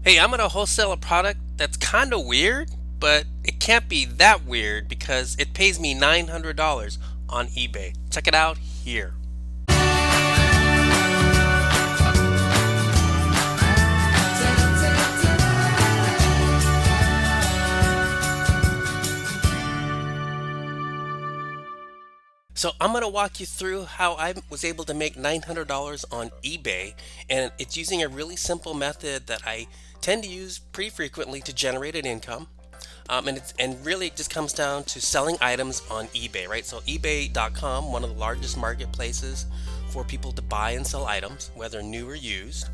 Hey, I'm gonna wholesale a product that's kind of weird, but it can't be that weird because it pays me $900 on eBay. Check it out here. So I'm going to walk you through how I was able to make $900 on eBay, and it's using a really simple method that I tend to use pretty frequently to generate an income. And really it just comes down to selling items on eBay, right? So eBay.com, one of the largest marketplaces for people to buy and sell items, whether new or used.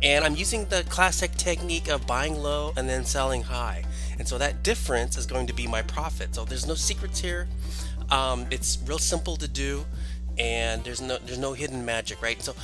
And I'm using the classic technique of buying low and then selling high. And so that difference is going to be my profit. So there's no secrets here. It's real simple to do, and there's no hidden magic, right? So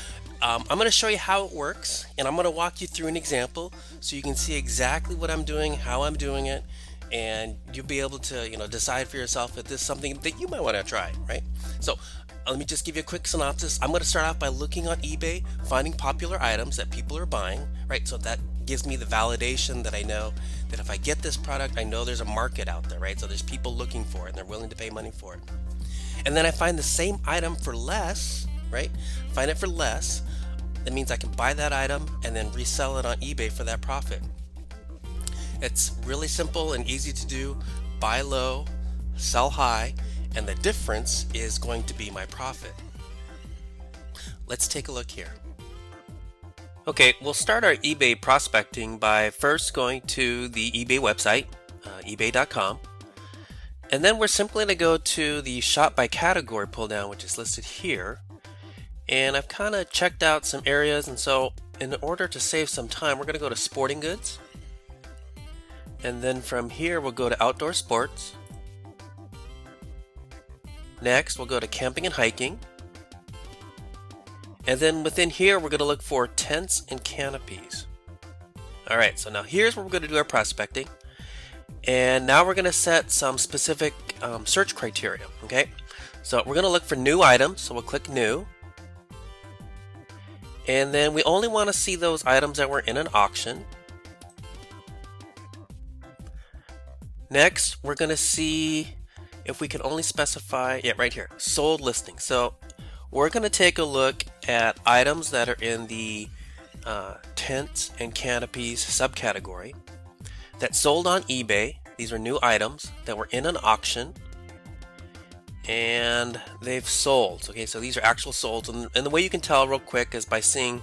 I'm going to show you how it works, and I'm going to walk you through an example so you can see exactly what I'm doing, how I'm doing it, and you'll be able to decide for yourself if this is something that you might want to try, right? So let me just give you a quick synopsis. I'm going to start off by looking on eBay, finding popular items that people are buying, right? So that gives me the validation that I know that if I get this product, I know there's a market out there, right? So there's people looking for it and they're willing to pay money for it. And then I find the same item for less, right? Find it for less. That means I can buy that item and then resell it on eBay for that profit. It's really simple and easy to do. Buy low, sell high, and the difference is going to be my profit. Let's take a look here. Okay, we'll start our eBay prospecting by first going to the eBay website, ebay.com. And then we're simply going to go to the shop by category pull down, which is listed here. And I've kind of checked out some areas, and so in order to save some time, we're going to go to sporting goods. And then from here, we'll go to outdoor sports. Next, we'll go to camping and hiking. And then within here, we're going to look for tents and canopies. All right, so now here's where we're going to do our prospecting. And now we're going to set some specific search criteria, okay? So we're going to look for new items, so we'll click new. And then we only want to see those items that were in an auction. Next, we're going to see if we can only specify, right here, sold listing. So we're going to take a look at items that are in the tents and canopies subcategory that sold on eBay. These are new items that were in an auction and they've sold. Okay, so these are actual solds, and the way you can tell real quick is by seeing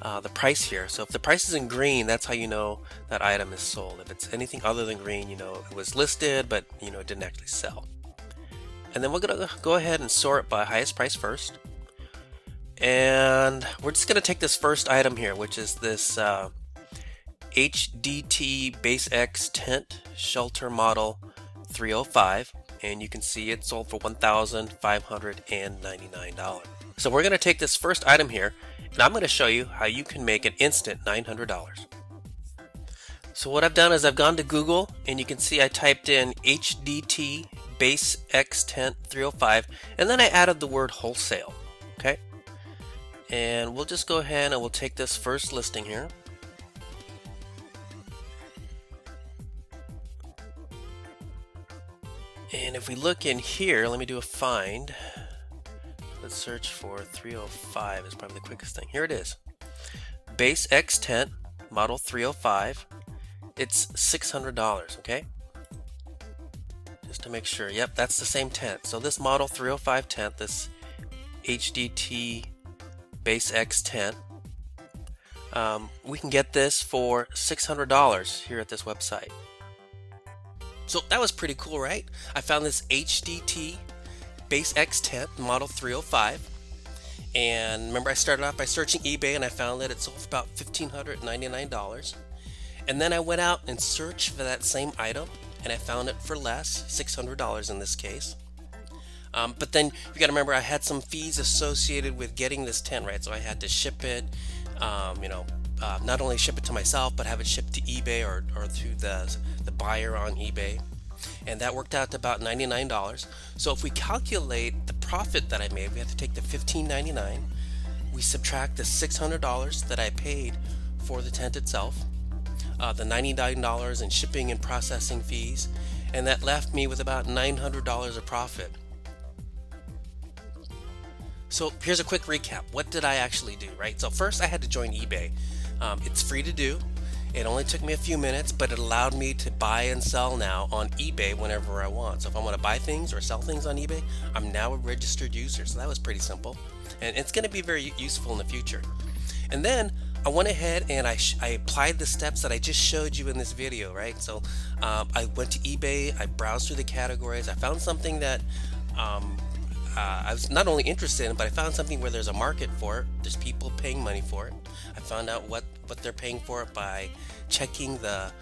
the price here. So if the price is in green, that's how you know that item is sold. If it's anything other than green, you know it was listed, but it didn't actually sell. And then we're going to go ahead and sort by highest price first. And we're just going to take this first item here, which is this HDT Base X Tent Shelter Model 305. And you can see it sold for $1,599. So we're going to take this first item here, and I'm going to show you how you can make an instant $900. So what I've done is I've gone to Google, and you can see I typed in HDT Base X Tent 305, and then I added the word wholesale. Okay, and we'll just go ahead and we'll take this first listing here. And if we look in here, let me do a find. Let's search for 305 is probably the quickest thing. Here it is. Base X Tent, model 305. It's $600, okay? Just to make sure. Yep, that's the same tent. So this model 305 tent, this HDT Base X tent, we can get this for $600 here at this website. So that was pretty cool, right? I found this HDT Base X tent, model 305. And remember, I started off by searching eBay, and I found that it sold for about $1,599. And then I went out and searched for that same item, and I found it for less, $600 in this case. But then you got to remember, I had some fees associated with getting this tent, right? So I had to ship it, not only ship it to myself, but have it shipped to eBay or to the buyer on eBay. And that worked out to about $99. So if we calculate the profit that I made, we have to take the $1,599, we subtract the $600 that I paid for the tent itself, the $99 in shipping and processing fees, and that left me with about $900 of profit. So here's a quick recap. What did I actually do, right? So first I had to join eBay. It's free to do. It only took me a few minutes, but it allowed me to buy and sell now on eBay whenever I want. So if I want to buy things or sell things on eBay, I'm now a registered user. So that was pretty simple. And it's going to be very useful in the future. And then I went ahead and I applied the steps that I just showed you in this video, right? So I went to eBay, I browsed through the categories, I found something that I was not only interested in, but I found something where there's a market for it. There's people paying money for it. I found out what they're paying for it by checking the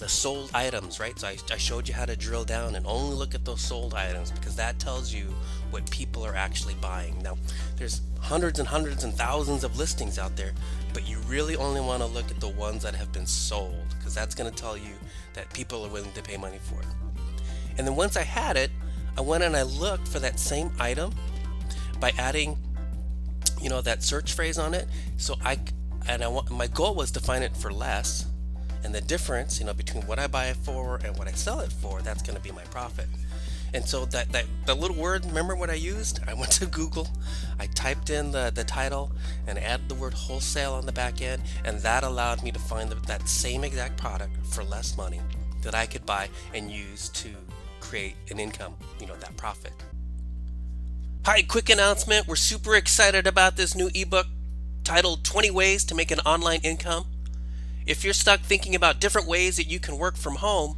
sold items, right? So I showed you how to drill down and only look at those sold items, because that tells you what people are actually buying. Now, there's hundreds and hundreds and thousands of listings out there, but you really only want to look at the ones that have been sold, because that's going to tell you that people are willing to pay money for it. And then once I had it, I went and I looked for that same item by adding, that search phrase on it. So my goal was to find it for less, and the difference, between what I buy it for and what I sell it for, that's going to be my profit. And so the little word, remember what I used? I went to Google, I typed in the title, and added the word wholesale on the back end, and that allowed me to find that same exact product for less money that I could buy and use to create an income, that profit. Hi, quick announcement. We're super excited about this new ebook titled 20 Ways to Make an Online Income. If you're stuck thinking about different ways that you can work from home,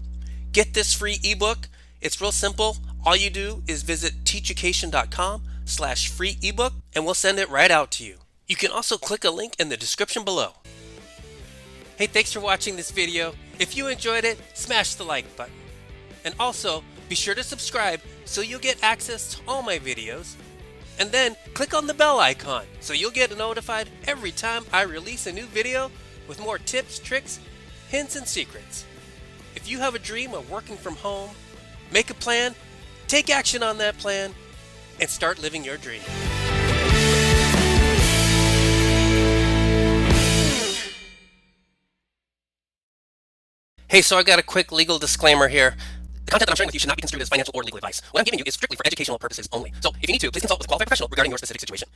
get this free ebook. It's real simple. All you do is visit TEACHucation.com/free ebook and we'll send it right out to you. You can also click a link in the description below. Hey, thanks for watching this video. If you enjoyed it, smash the like button. And also, be sure to subscribe so you'll get access to all my videos. And then click on the bell icon so you'll get notified every time I release a new video with more tips, tricks, hints, and secrets. If you have a dream of working from home, make a plan, take action on that plan, and start living your dream. Hey, so I got a quick legal disclaimer here. The content that I'm sharing with you should not be construed as financial or legal advice. What I'm giving you is strictly for educational purposes only. So if you need to, please consult with a qualified professional regarding your specific situation.